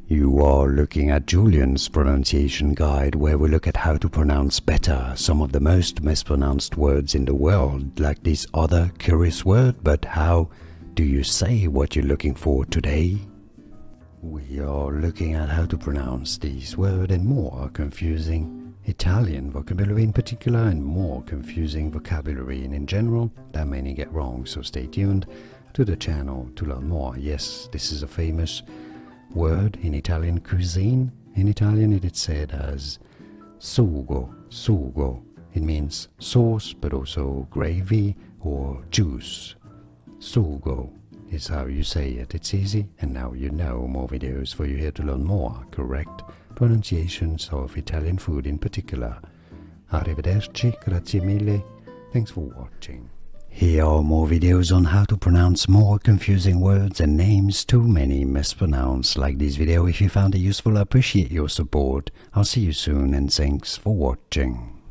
You are looking at Julian's pronunciation guide, where we look at how to pronounce better some of the most mispronounced words in the world, like this other curious word. But how do you say what you're looking for today? We are looking at how to pronounce these words and more confusing Italian vocabulary in particular, and more confusing vocabulary in general that many get wrong. So stay tuned to the channel to learn more. Yes, this is a famous word in Italian cuisine. In Italian it is said as sugo, sugo. It means sauce, but also gravy or juice. Sugo is how you say it. It's easy, and now you know. More videos for you here to learn more correct pronunciations of Italian food in particular. Arrivederci, grazie mille, thanks for watching. Here are more videos on how to pronounce more confusing words and names too many mispronounced. Like this video if you found it useful. I appreciate your support. I'll see you soon, and thanks for watching.